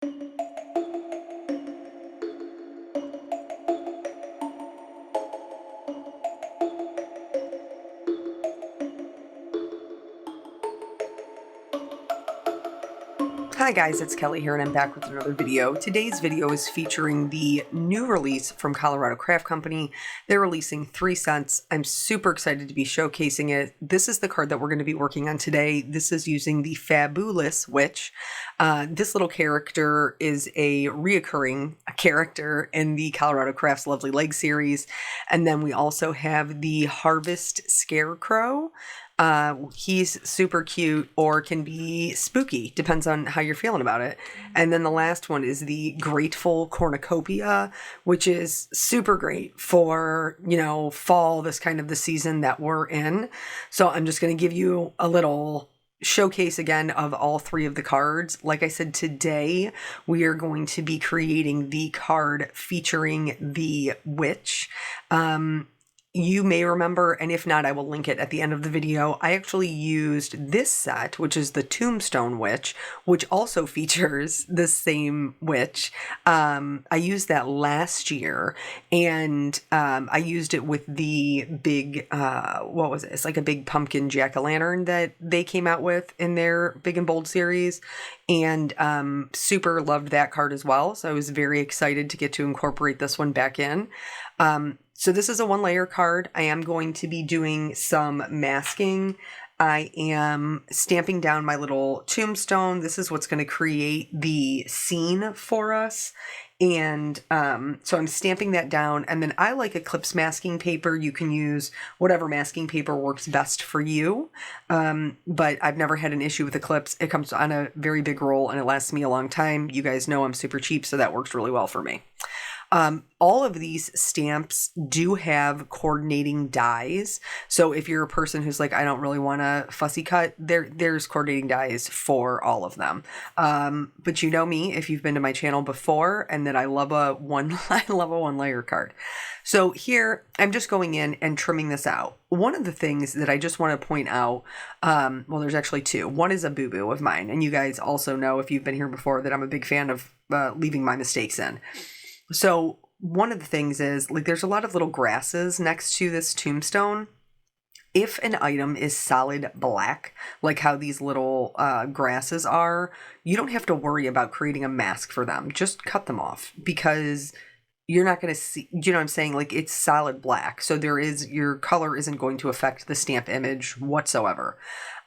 Hi guys, it's Kelly here and I'm back with another video. Today's video is featuring the new release from Colorado Craft Company. They're releasing 3 cents. I'm super excited to be showcasing it. This is the card that we're going to be working on today. This is using the Fabulous Witch. This little character is a reoccurring character in the Colorado Crafts Lovely Leg series. And then we also have the Harvest Scarecrow. He's super cute or can be spooky, depends on how you're feeling about it. And then the last one is the Grateful Cornucopia, which is super great for, fall, this kind of the season that we're in. So I'm just going to give you a little showcase again of all 3 of the cards. Like I said, today we are going to be creating the card featuring the witch. You may remember, and if not, I will link it at the end of the video. I actually used this set, which is the Tombstone Witch, which also features the same witch. I used that last year, and I used it with the big, what was it? It's like a big pumpkin jack-o'-lantern that they came out with in their Big and Bold series, and super loved that card as well. So I was very excited to get to incorporate this one back in. So this is a 1-layer card. I am going to be doing some masking. I am stamping down my little tombstone. This is what's going to create the scene for us. And so I'm stamping that down. And then I like Eclipse masking paper. You can use whatever masking paper works best for you. But I've never had an issue with Eclipse. It comes on a very big roll and it lasts me a long time. You guys know I'm super cheap, so that works really well for me. All of these stamps do have coordinating dies. So if you're a person who's like, I don't really want a fussy cut, there's coordinating dies for all of them. But you know me, if you've been to my channel before, and that I love I love a 1-layer card. So here I'm just going in and trimming this out. One of the things that I just want to point out, well, there's actually 2. One is a boo-boo of mine. And you guys also know, if you've been here before, that I'm a big fan of leaving my mistakes in. So one of the things is, like, there's a lot of little grasses next to this tombstone. If an item is solid black, like how these little grasses are, you don't have to worry about creating a mask for them. Just cut them off, because you're not going to see, you know what I'm saying? Like, it's solid black. So your color isn't going to affect the stamp image whatsoever.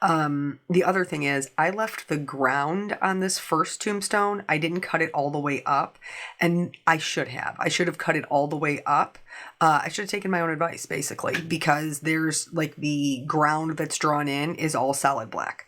The other thing is, I left the ground on this first tombstone. I didn't cut it all the way up, and I should have. I should have cut it all the way up. I should have taken my own advice, basically, because there's, like, the ground that's drawn in is all solid black.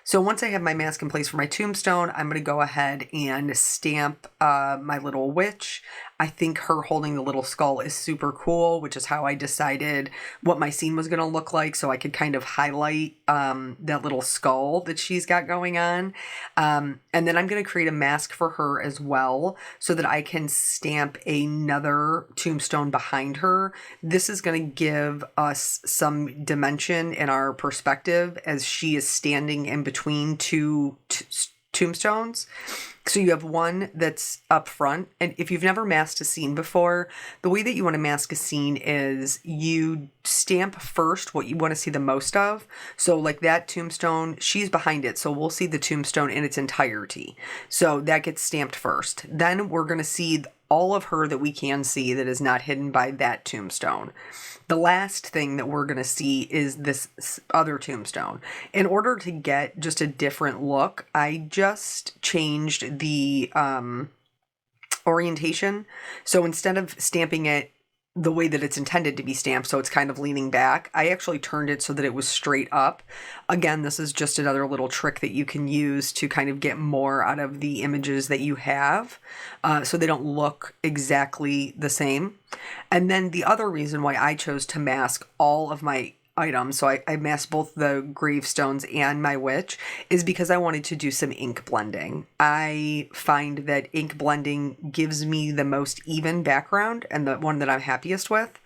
So once I have my mask in place for my tombstone, I'm going to go ahead and stamp my little witch. I think her holding the little skull is super cool, which is how I decided what my scene was going to look like, so I could kind of highlight that little skull that she's got going on. And then I'm going to create a mask for her as well, so that I can stamp another tombstone behind her. This is going to give us some dimension in our perspective as she is standing in between 2 tombstones. So you have one that's up front, and if you've never masked a scene before, the way that you want to mask a scene is you stamp first what you want to see the most of. So like that tombstone, she's behind it, so we'll see the tombstone in its entirety. So that gets stamped first. Then we're going to see all of her that we can see that is not hidden by that tombstone. The last thing that we're going to see is this other tombstone. In order to get just a different look, I just changed the orientation. So instead of stamping it the way that it's intended to be stamped, so it's kind of leaning back, I actually turned it so that it was straight up. Again, this is just another little trick that you can use to kind of get more out of the images that you have, so they don't look exactly the same. And then the other reason why I chose to mask all of my items, so I masked both the gravestones and my witch, is because I wanted to do some ink blending. I find that ink blending gives me the most even background and the one that I'm happiest with.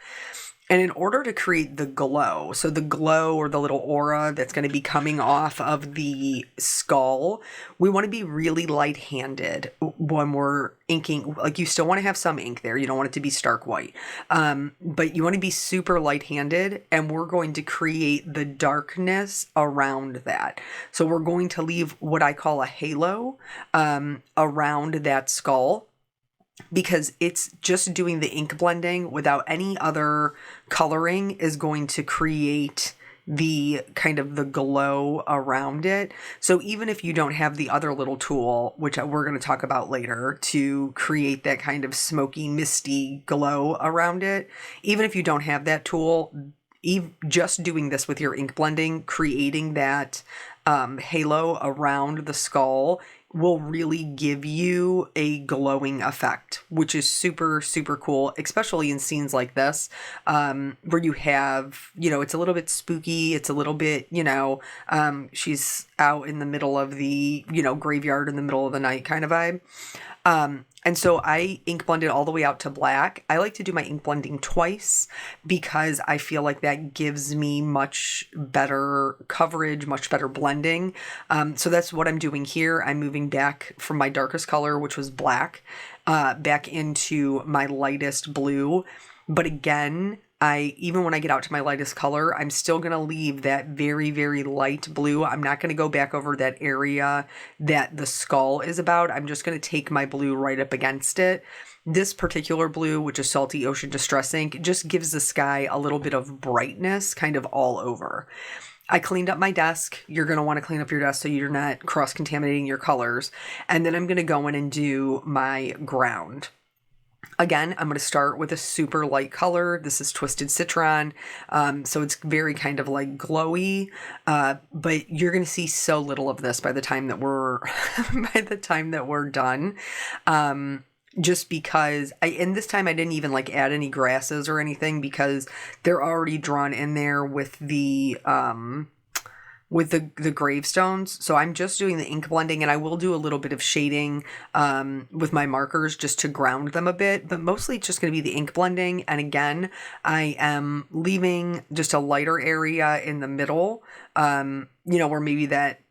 And in order to create the glow, so the glow or the little aura that's going to be coming off of the skull, we want to be really light-handed when we're inking. Like, you still want to have some ink there. You don't want it to be stark white. But you want to be super light-handed, and we're going to create the darkness around that. So we're going to leave what I call a halo around that skull, because it's just doing the ink blending without any other coloring is going to create the kind of the glow around it. So even if you don't have the other little tool, which we're going to talk about later, to create that kind of smoky, misty glow around it, even if you don't have that tool, just doing this with your ink blending, creating that halo around the skull will really give you a glowing effect, which is super, super cool, especially in scenes like this, where you have, it's a little bit spooky. It's a little bit, she's out in the middle of the, graveyard in the middle of the night kind of vibe. And so I ink blended all the way out to black. I like to do my ink blending twice because I feel like that gives me much better coverage, much better blending. So that's what I'm doing here. I'm moving back from my darkest color, which was black, back into my lightest blue. But again, even when I get out to my lightest color, I'm still going to leave that very, very light blue. I'm not going to go back over that area that the skull is about. I'm just going to take my blue right up against it. This particular blue, which is Salty Ocean Distress Ink, just gives the sky a little bit of brightness kind of all over. I cleaned up my desk. You're going to want to clean up your desk so you're not cross-contaminating your colors. And then I'm going to go in and do my ground. Again, I'm going to start with a super light color. This is Twisted Citron. So it's very kind of like glowy, but you're going to see so little of this by the time that we're, done. Just because and this time I didn't even like add any grasses or anything because they're already drawn in there with the gravestones. So I'm just doing the ink blending, and I will do a little bit of shading with my markers just to ground them a bit, but mostly it's just going to be the ink blending. And again, I am leaving just a lighter area in the middle, where maybe that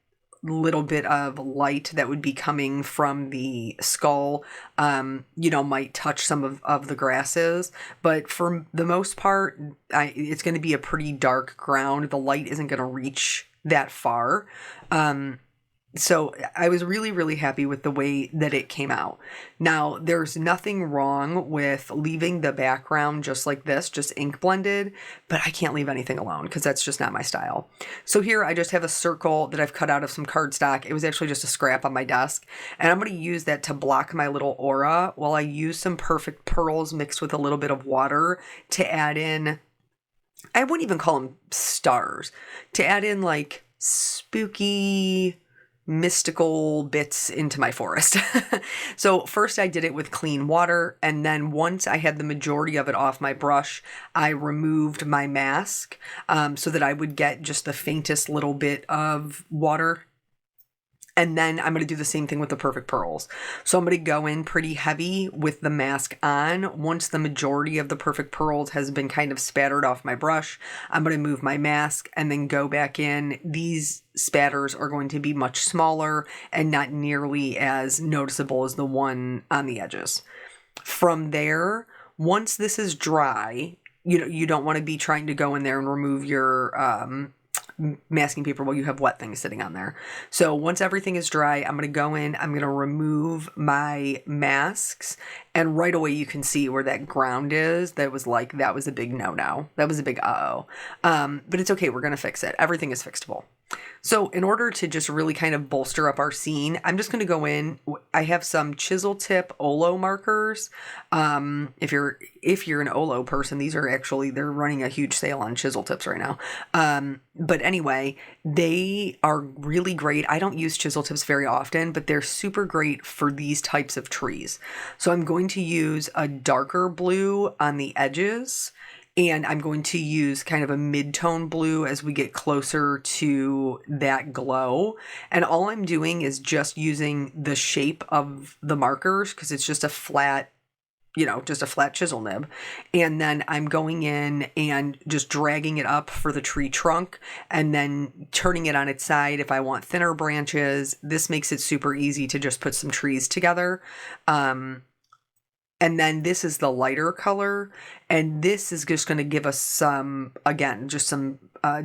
little bit of light that would be coming from the skull, might touch some of the grasses. But for the most part, it's going to be a pretty dark ground. The light isn't going to reach that far. So I was really, really happy with the way that it came out. Now, there's nothing wrong with leaving the background just like this, just ink blended, but I can't leave anything alone because that's just not my style. So here I just have a circle that I've cut out of some cardstock. It was actually just a scrap on my desk, and I'm going to use that to block my little aura while I use some Perfect Pearls mixed with a little bit of water to add in, I wouldn't even call them stars, to add in like spooky, mystical bits into my forest. So first I did it with clean water, and then once I had the majority of it off my brush, I removed my mask so that I would get just the faintest little bit of water. And then I'm going to do the same thing with the Perfect Pearls. So I'm going to go in pretty heavy with the mask on. Once the majority of the Perfect Pearls has been kind of spattered off my brush, I'm going to move my mask and then go back in. These spatters are going to be much smaller and not nearly as noticeable as the one on the edges. From there, once this is dry, you don't want to be trying to go in there and remove your masking paper while you have wet things sitting on there. So once everything is dry, I'm going to go in, I'm going to remove my masks, and right away you can see where that ground is. That was a big no-no. That was a big uh-oh. But it's okay. We're going to fix it. Everything is fixable. So in order to just really kind of bolster up our scene, I'm just going to go in. I have some chisel tip Olo markers. If you're an Olo person, they're running a huge sale on chisel tips right now. But anyway, they are really great. I don't use chisel tips very often, but they're super great for these types of trees. So I'm going to use a darker blue on the edges, and I'm going to use kind of a mid-tone blue as we get closer to that glow. And all I'm doing is just using the shape of the markers because it's just a flat, just a flat chisel nib. And then I'm going in and just dragging it up for the tree trunk and then turning it on its side if I want thinner branches. This makes it super easy to just put some trees together. And then this is the lighter color. And this is just going to give us some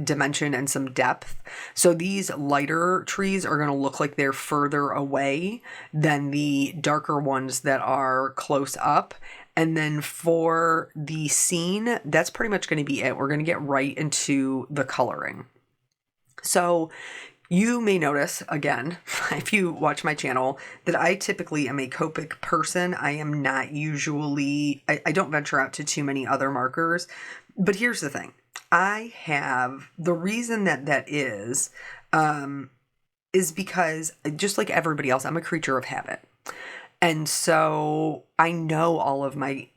dimension and some depth. So these lighter trees are going to look like they're further away than the darker ones that are close up. And then for the scene, that's pretty much going to be it. We're going to get right into the coloring. So you may notice, again, if you watch my channel, that I typically am a Copic person. I am not usually, I don't venture out to too many other markers. But here's the thing. The reason that is because just like everybody else, I'm a creature of habit. And so I know all of my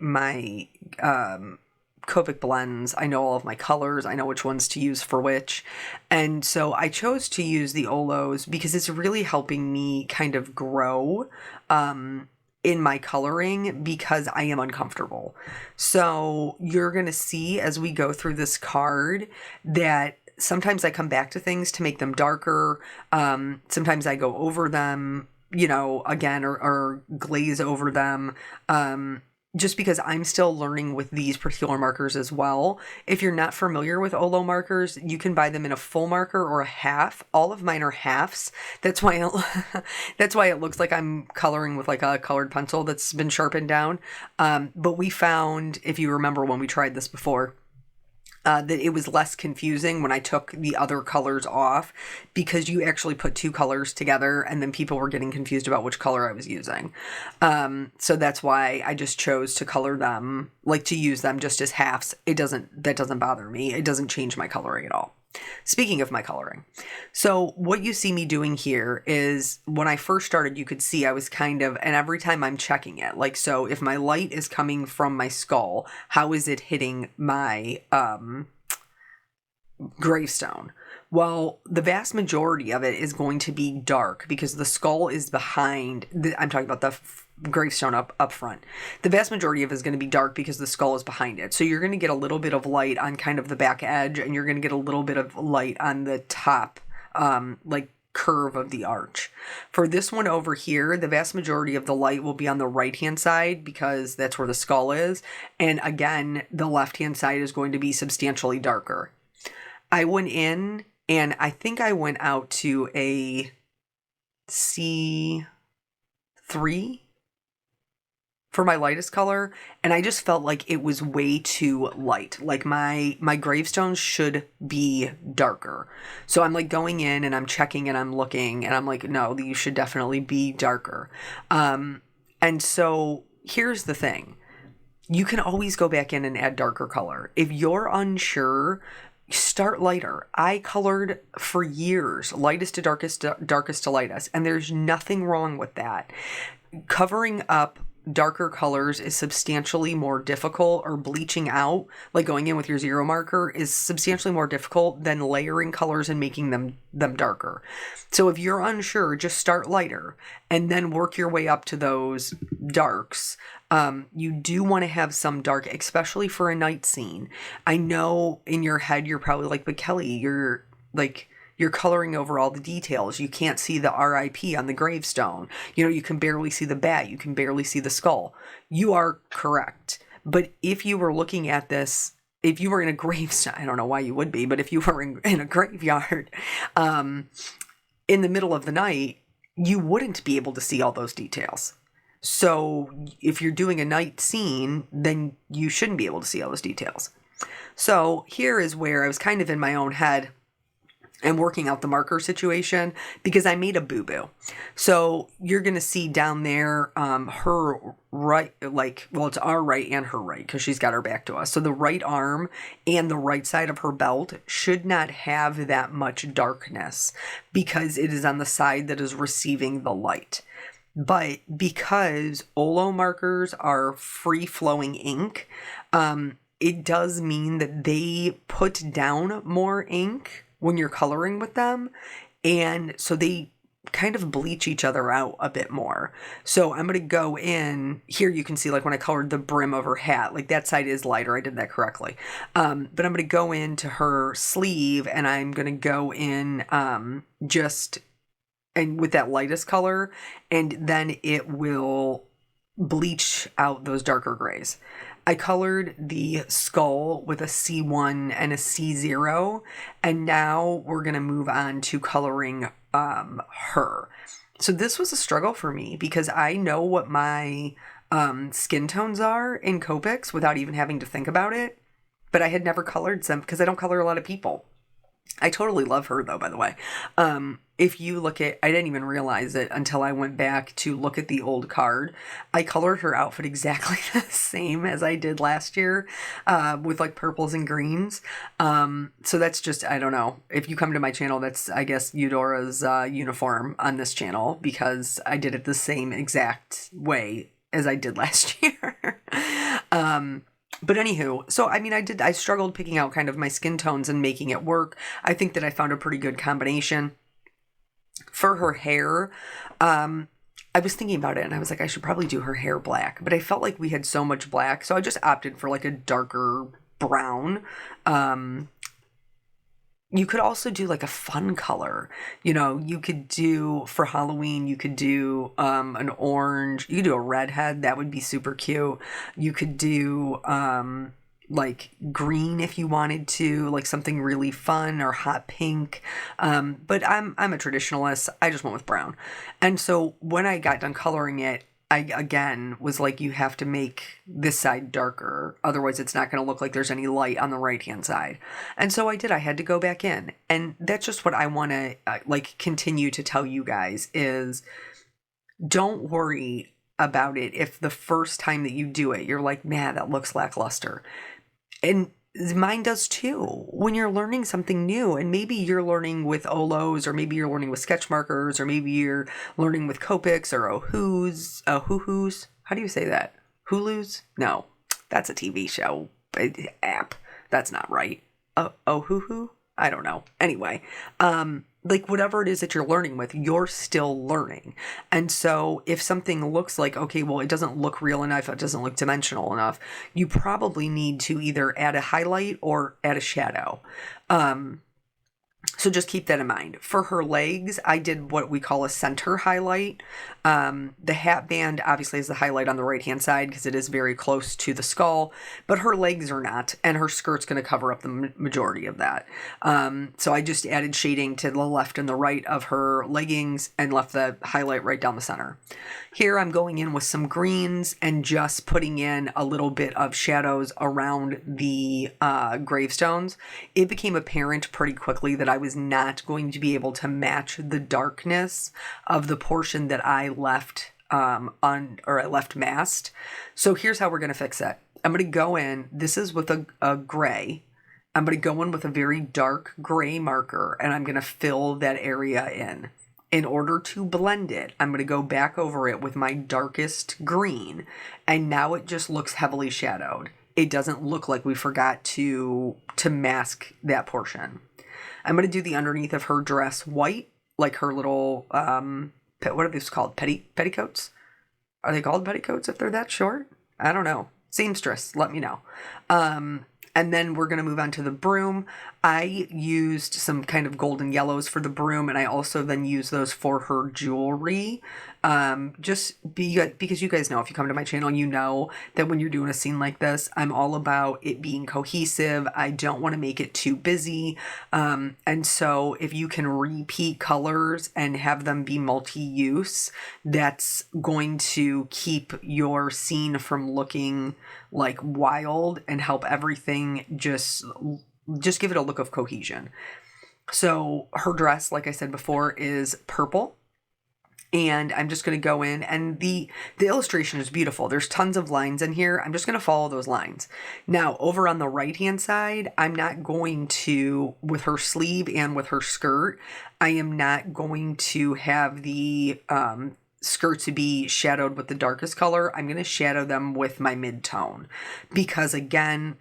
Copic blends. I know all of my colors. I know which ones to use for which. And so I chose to use the Olos because it's really helping me kind of grow in my coloring because I am uncomfortable. So you're going to see as we go through this card that sometimes I come back to things to make them darker. Sometimes I go over them, again, or glaze over them. Just because I'm still learning with these particular markers as well. If you're not familiar with Olo markers, you can buy them in a full marker or a half. All of mine are halves. That's why it looks like I'm coloring with like a colored pencil that's been sharpened down. But we found, if you remember when we tried this before, that it was less confusing when I took the other colors off because you actually put two colors together and then people were getting confused about which color I was using. So that's why I just chose to color them, to use them just as halves. That doesn't bother me. It doesn't change my coloring at all. Speaking of my coloring, so what you see me doing here is when I first started, you could see I was and every time I'm checking it, so if my light is coming from my skull, how is it hitting my gravestone? Well, the vast majority of it is going to be dark because the skull is behind. I'm talking about the gravestone up front. The vast majority of it is going to be dark because the skull is behind it. So you're going to get a little bit of light on kind of the back edge, and you're going to get a little bit of light on the top, curve of the arch. For this one over here, the vast majority of the light will be on the right-hand side because that's where the skull is. And again, the left-hand side is going to be substantially darker. I went in and I think I went out to a C3 for my lightest color, and I just felt like it was way too light. My gravestones should be darker. So I'm going in and I'm checking and I'm looking and I'm no, these should definitely be darker. And so here's the thing. You can always go back in and add darker color. If you're unsure, start lighter. I colored for years, lightest to darkest, darkest to lightest, and there's nothing wrong with that. Covering up darker colors is substantially more difficult, or bleaching out, going in with your zero marker, is substantially more difficult than layering colors and making them darker. So if you're unsure, just start lighter and then work your way up to those darks. You do want to have some dark, especially for a night scene. I know in your head you're probably but Kelly, you're coloring over all the details. You can't see the RIP on the gravestone. You can barely see the bat. You can barely see the skull. You are correct. But if you were looking at this, if you were in a gravestone, I don't know why you would be, but if you were in a graveyard in the middle of the night, you wouldn't be able to see all those details. So if you're doing a night scene, then you shouldn't be able to see all those details. So here is where I was kind of in my own head and working out the marker situation because I made a boo-boo. So you're going to see down there her right, it's our right and her right because she's got her back to us. So the right arm and the right side of her belt should not have that much darkness because it is on the side that is receiving the light. But because Olo markers are free-flowing ink, it does mean that they put down more ink when you're coloring with them, and so they kind of bleach each other out a bit more. So I'm going to go in here. You can see like when I colored the brim of her hat, like that side is lighter. I did that correctly. But I'm going to go into her sleeve and I'm going to go in just and with that lightest color, and then it will bleach out those darker grays. I colored the skull with a C1 and a C0, and now we're going to move on to coloring her. So this was a struggle for me because I know what my skin tones are in Copics without even having to think about it, but I had never colored them because I don't color a lot of people. I totally love her though, by the way. If you look at, I didn't even realize it until I went back to look at the old card. I colored her outfit exactly the same as I did last year, with like purples and greens. So that's just, I don't know. If you come to my channel, that's, I guess, Eudora's uniform on this channel because I did it the same exact way as I did last year. But anywho, so I mean, I struggled picking out kind of my skin tones and making it work. I think that I found a pretty good combination. For her hair, I was thinking about it and I was like, I should probably do her hair black, but I felt like we had so much black, so I just opted for like a darker brown. You could also do like a fun color. You know, you could do for Halloween, you could do an orange, you could do a redhead, that would be super cute. You could do like green if you wanted to, like something really fun, or hot pink. But I'm a traditionalist. I just went with brown. And so when I got done coloring it, I again was like, you have to make this side darker. Otherwise it's not going to look like there's any light on the right hand side. And so I did. I had to go back in. And that's just what I want to like continue to tell you guys is don't worry about it if the first time that you do it, you're like, man, that looks lackluster. And mine does too. When you're learning something new, and maybe you're learning with Olos, or maybe you're learning with sketch markers, or maybe you're learning with Copics or Ohuhus. How do you say that? Hulus? No, that's a TV show app. That's not right. Ohuhu? I don't know. Anyway, like whatever it is that you're learning with, you're still learning. And so if something looks like, okay, well, it doesn't look real enough, it doesn't look dimensional enough, you probably need to either add a highlight or add a shadow. So just keep that in mind. For her legs, I did what we call a center highlight. The hat band obviously is the highlight on the right-hand side because it is very close to the skull, but her legs are not, and her skirt's going to cover up the majority of that. So I just added shading to the left and the right of her leggings and left the highlight right down the center. Here I'm going in with some greens and just putting in a little bit of shadows around the gravestones. It became apparent pretty quickly that I was not going to be able to match the darkness of the portion that I left I left masked. So here's how we're going to fix it. I'm going to go in, this is with a gray. I'm going to go in with a very dark gray marker and I'm going to fill that area in. In order to blend it, I'm going to go back over it with my darkest green, and now it just looks heavily shadowed. It doesn't look like we forgot to mask that portion. I'm going to do the underneath of her dress white, like her little, what are these called? Petticoats? Are they called petticoats if they're that short? I don't know. Seamstress, let me know. And then we're going to move on to the broom. I used some kind of golden yellows for the broom, and I also then used those for her jewelry. Because you guys know, if you come to my channel, you know that when you're doing a scene like this, I'm all about it being cohesive. I don't want to make it too busy. And so if you can repeat colors and have them be multi-use, that's going to keep your scene from looking like wild and help everything just give it a look of cohesion. So her dress, like I said before, is purple. And I'm just going to go in, and the illustration is beautiful. There's tons of lines in here. I'm just going to follow those lines. Now, over on the right-hand side, I'm not going to, with her sleeve and with her skirt, I am not going to have the skirt to be shadowed with the darkest color, I'm going to shadow them with my mid-tone, because again,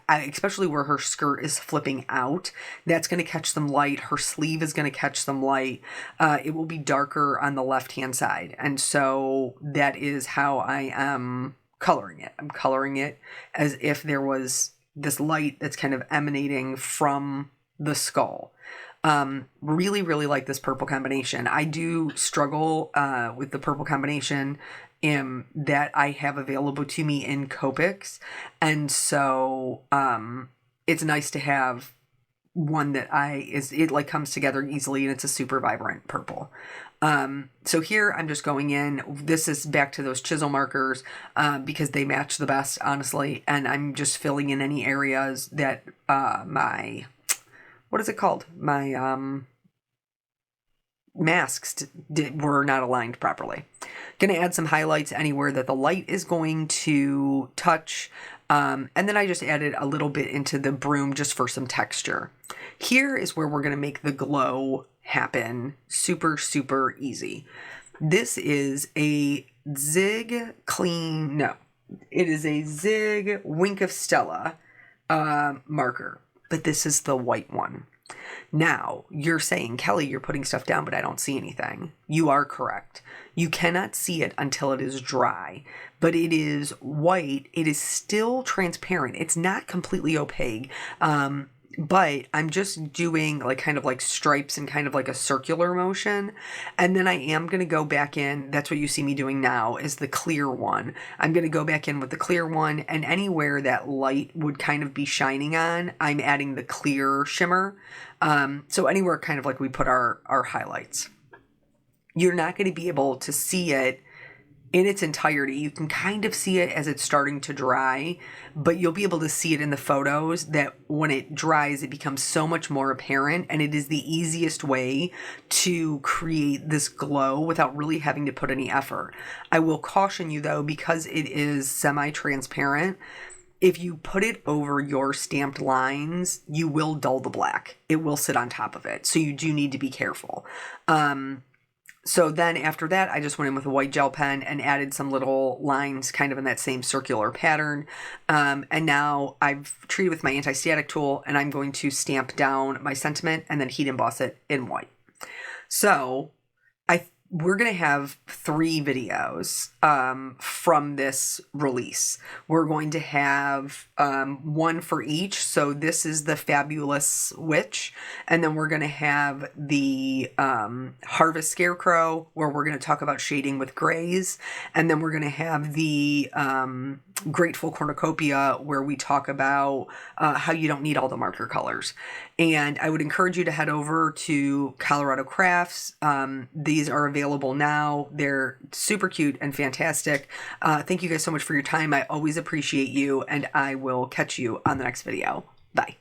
especially where her skirt is flipping out, that's going to catch some light. Her sleeve is going to catch some light. It will be darker on the left-hand side. And so that is how I am coloring it. I'm coloring it as if there was this light that's kind of emanating from the skull. Really, really like this purple combination. I do struggle with the purple combination that I have available to me in Copics. And so it's nice to have one that it like comes together easily, and it's a super vibrant purple. So here I'm just going in. This is back to those chisel markers because they match the best, honestly. And I'm just filling in any areas that what is it called? My masks were not aligned properly. Going to add some highlights anywhere that the light is going to touch. And then I just added a little bit into the broom just for some texture. Here is where we're going to make the glow happen. Super, super easy. This is a Zig it is a Zig Wink of Stella marker, but this is the white one. Now, you're saying, Kelly, you're putting stuff down, but I don't see anything. You are correct. You cannot see it until it is dry, but it is white. It is still transparent. It's not completely opaque. But I'm just doing like kind of like stripes and kind of like a circular motion. And then I am going to go back in. That's what you see me doing now is the clear one. I'm going to go back in with the clear one, and anywhere that light would kind of be shining on, I'm adding the clear shimmer. So anywhere kind of like we put our highlights. You're not going to be able to see it in its entirety. You can kind of see it as it's starting to dry, but you'll be able to see it in the photos that when it dries, it becomes so much more apparent, and it is the easiest way to create this glow without really having to put any effort. I will caution you though, because it is semi-transparent, if you put it over your stamped lines, you will dull the black. It will sit on top of it. So you do need to be careful. So then after that, I just went in with a white gel pen and added some little lines kind of in that same circular pattern. And now I've treated with my anti-static tool, and I'm going to stamp down my sentiment and then heat emboss it in white. So we're going to have 3 videos from this release. We're going to have one for each. So this is the Fabulous Witch. And then we're going to have the Harvest Scarecrow, where we're going to talk about shading with grays. And then we're going to have the Grateful Cornucopia, where we talk about how you don't need all the marker colors. And I would encourage you to head over to Colorado Crafts. These are available now. They're super cute and fantastic. Thank you guys so much for your time. I always appreciate you, and I will catch you on the next video. Bye.